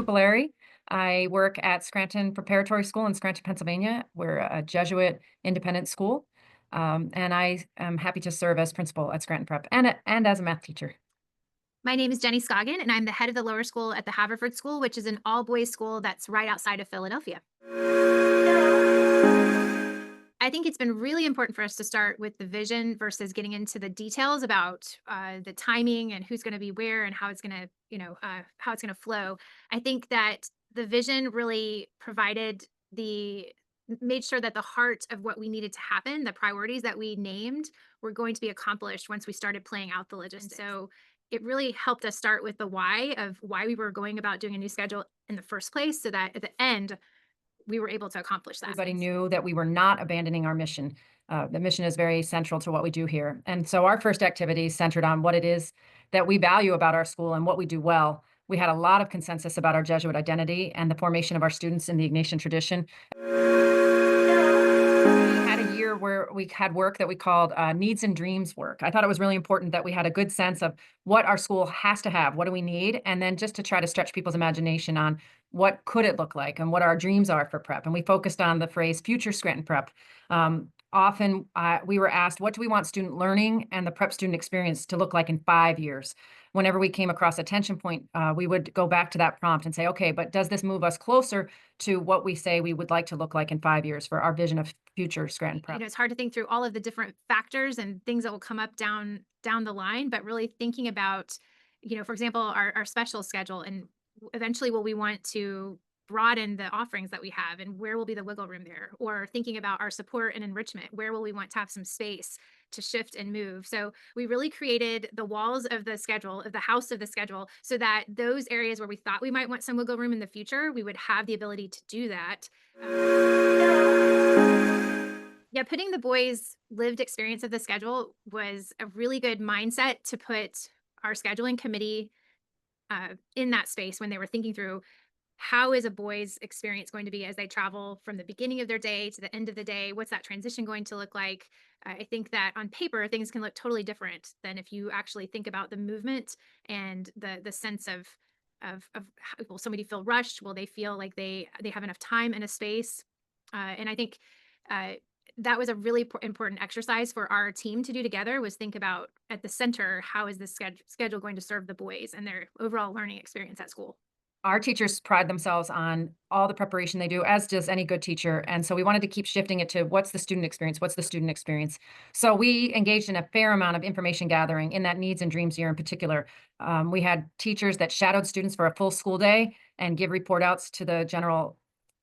Cupillari. I work at Scranton Preparatory School in Scranton, Pennsylvania. We're a Jesuit independent school, and I am happy to serve as principal at Scranton Prep and as a math teacher. My name is Jenni Scoggin, and I'm the head of the lower school at the Haverford School, which is an all boys school that's right outside of Philadelphia. I think it's been really important for us to start with the vision versus getting into the details about the timing and who's going to be where and how it's going to, how it's going to flow. I think that the vision really made sure that the heart of what we needed to happen, the priorities that we named, were going to be accomplished once we started playing out the logistics. So it really helped us start with the why of why we were going about doing a new schedule in the first place, so that at the end we were able to accomplish that. Everybody knew that we were not abandoning our mission. The mission is very central to what we do here. And so our first activity centered on what it is that we value about our school and what we do well. We had a lot of consensus about our Jesuit identity and the formation of our students in the Ignatian tradition. We had a year where we had work that we called needs and dreams work. I thought it was really important that we had a good sense of what our school has to have, what do we need, and then just to try to stretch people's imagination on what could it look like and what our dreams are for prep. And we focused on the phrase future Scranton Prep. Often we were asked, what do we want student learning and the prep student experience to look like in 5 years? Whenever we came across a tension point, we would go back to that prompt and say, okay, but does this move us closer to what we say we would like to look like in 5 years for our vision of future Scranton Prep? It's hard to think through all of the different factors and things that will come up down the line, but really thinking about, for example, our special schedule, and eventually will we want to broaden the offerings that we have, and where will be the wiggle room there, or thinking about our support and enrichment, where will we want to have some space to shift and move. So we really created the walls of the schedule, of the house of the schedule, so that those areas where we thought we might want some wiggle room in the future, we would have the ability to do that. Yeah, putting the boys' lived experience of the schedule was a really good mindset to put our scheduling committee in that space when they were thinking through, how is a boy's experience going to be as they travel from the beginning of their day to the end of the day? What's that transition going to look like? I think that on paper, things can look totally different than if you actually think about the movement and the sense of will somebody feel rushed? Will they feel like they have enough time and a space? And I think uh, that was a really important exercise for our team to do together, was think about at the center, how is this schedule going to serve the boys and their overall learning experience at school. Our teachers pride themselves on all the preparation they do, as does any good teacher. And so we wanted to keep shifting it to what's the student experience? What's the student experience? So we engaged in a fair amount of information gathering in that needs and dreams year in particular. We had teachers that shadowed students for a full school day and give report outs to the general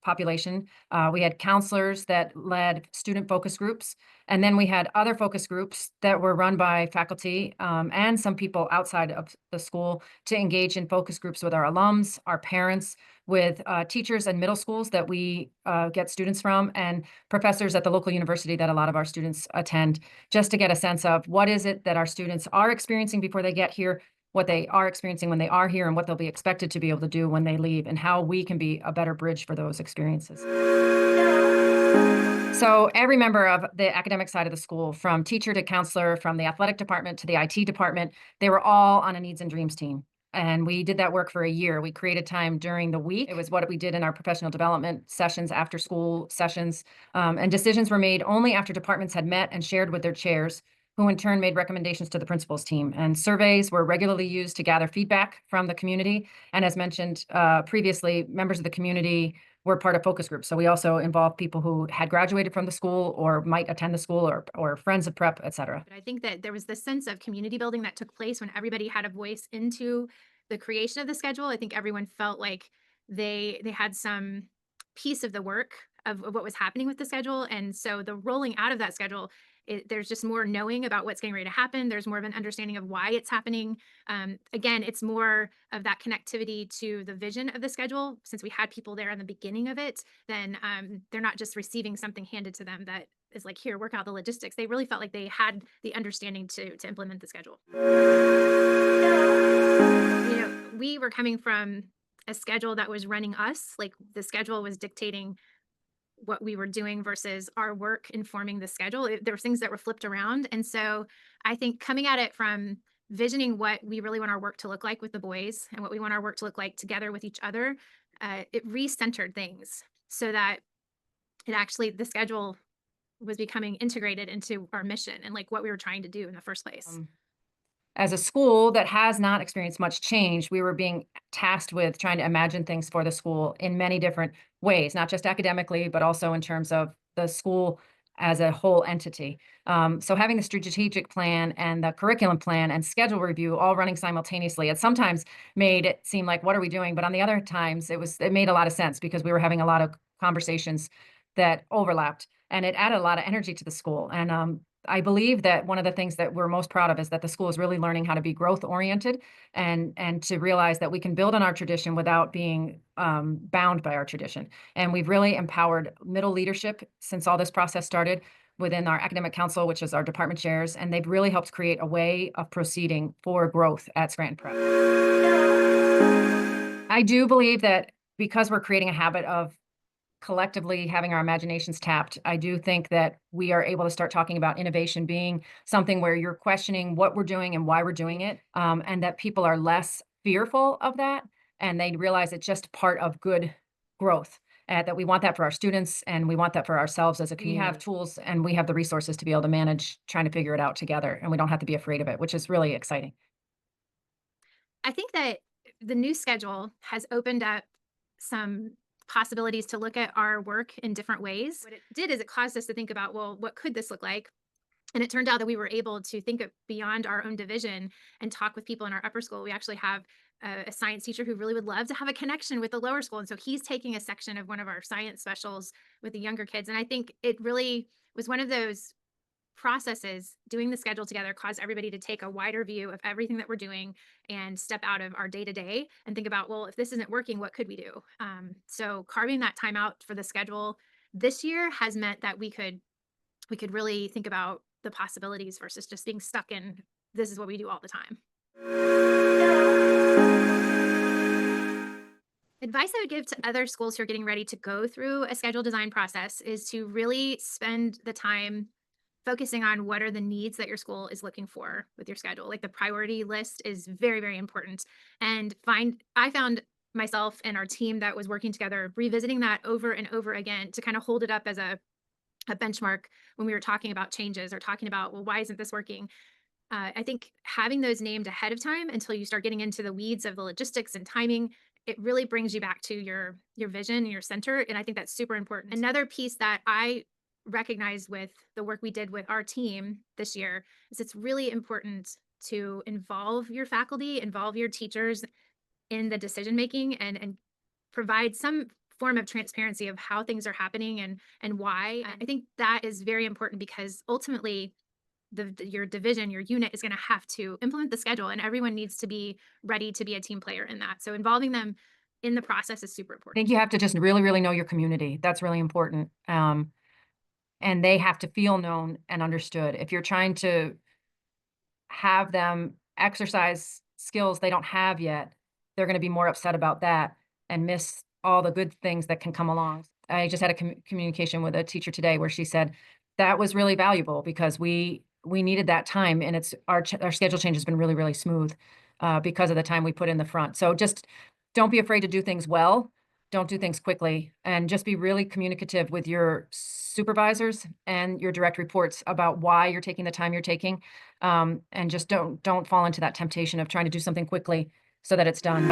population. We had counselors that led student focus groups. And then we had other focus groups that were run by faculty and some people outside of the school to engage in focus groups with our alums, our parents, with teachers and middle schools that we get students from, and professors at the local university that a lot of our students attend, just to get a sense of what is it that our students are experiencing before they get here, what they are experiencing when they are here, and what they'll be expected to be able to do when they leave, and how we can be a better bridge for those experiences. So every member of the academic side of the school, from teacher to counselor, from the athletic department to the IT department, they were all on a needs and dreams team. And we did that work for a year. We created time during the week. It was what we did in our professional development sessions, after school sessions. And decisions were made only after departments had met and shared with their chairs, who in turn made recommendations to the principal's team. And surveys were regularly used to gather feedback from the community. And as mentioned previously, members of the community were part of focus groups. So we also involved people who had graduated from the school or might attend the school, or friends of prep, et cetera. But I think that there was this sense of community building that took place when everybody had a voice into the creation of the schedule. I think everyone felt like they had some piece of the work of what was happening with the schedule. And so the rolling out of that schedule, there's just more knowing about what's getting ready to happen. There's more of an understanding of why it's happening. Again, it's more of that connectivity to the vision of the schedule. Since we had people there in the beginning of it, then they're not just receiving something handed to them that is like, here, work out the logistics. They really felt like they had the understanding to implement the schedule. We were coming from a schedule that was running us, like the schedule was dictating what we were doing versus our work informing the schedule. There were things that were flipped around. And so I think coming at it from visioning what we really want our work to look like with the boys and what we want our work to look like together with each other, it recentered things so that it actually, the schedule was becoming integrated into our mission and like what we were trying to do in the first place. As a school that has not experienced much change, we were being tasked with trying to imagine things for the school in many different ways, not just academically, but also in terms of the school as a whole entity. So having the strategic plan and the curriculum plan and schedule review all running simultaneously, it sometimes made it seem like, what are we doing? But on the other times, it made a lot of sense because we were having a lot of conversations that overlapped, and it added a lot of energy to the school. And I believe that one of the things that we're most proud of is that the school is really learning how to be growth oriented and to realize that we can build on our tradition without being bound by our tradition. And we've really empowered middle leadership since all this process started within our academic council, which is our department chairs, and they've really helped create a way of proceeding for growth at Scranton Prep. I do believe that because we're creating a habit of collectively having our imaginations tapped, I do think that we are able to start talking about innovation being something where you're questioning what we're doing and why we're doing it, and that people are less fearful of that, and they realize it's just part of good growth, that we want that for our students, and we want that for ourselves as a community. We have tools, and we have the resources to be able to manage trying to figure it out together, and we don't have to be afraid of it, which is really exciting. I think that the new schedule has opened up some possibilities to look at our work in different ways. What it did is it caused us to think about, well, what could this look like? And it turned out that we were able to think of beyond our own division and talk with people in our upper school. We actually have a science teacher who really would love to have a connection with the lower school. And so he's taking a section of one of our science specials with the younger kids. And I think it really was one of those processes. Doing the schedule together caused everybody to take a wider view of everything that we're doing and step out of our day to day and think about, well, if this isn't working, what could we do? So carving that time out for the schedule this year has meant that we could really think about the possibilities versus just being stuck in this is what we do all the time. Advice I would give to other schools who are getting ready to go through a schedule design process is to really spend the time focusing on what are the needs that your school is looking for with your schedule. Like the priority list is very, very important. And I found myself and our team that was working together revisiting that over and over again to kind of hold it up as a benchmark when we were talking about changes or talking about, well, why isn't this working? I think having those named ahead of time until you start getting into the weeds of the logistics and timing, it really brings you back to your vision and your center. And I think that's super important. Another piece that I recognized with the work we did with our team this year is it's really important to involve your faculty, involve your teachers in the decision making and provide some form of transparency of how things are happening and why. I think that is very important because ultimately your division, your unit is going to have to implement the schedule and everyone needs to be ready to be a team player in that. So involving them in the process is super I important. think you have to just really, really know your community. That's really important. And they have to feel known and understood. If you're trying to have them exercise skills they don't have yet, they're going to be more upset about that and miss all the good things that can come along. I just had a communication with a teacher today where she said that was really valuable because we needed that time, and it's our schedule change has been really, really smooth because of the time we put in the front. So just don't be afraid to do things well. Don't do things quickly, and just be really communicative with your supervisors and your direct reports about why you're taking the time you're taking, and just don't fall into that temptation of trying to do something quickly so that it's done.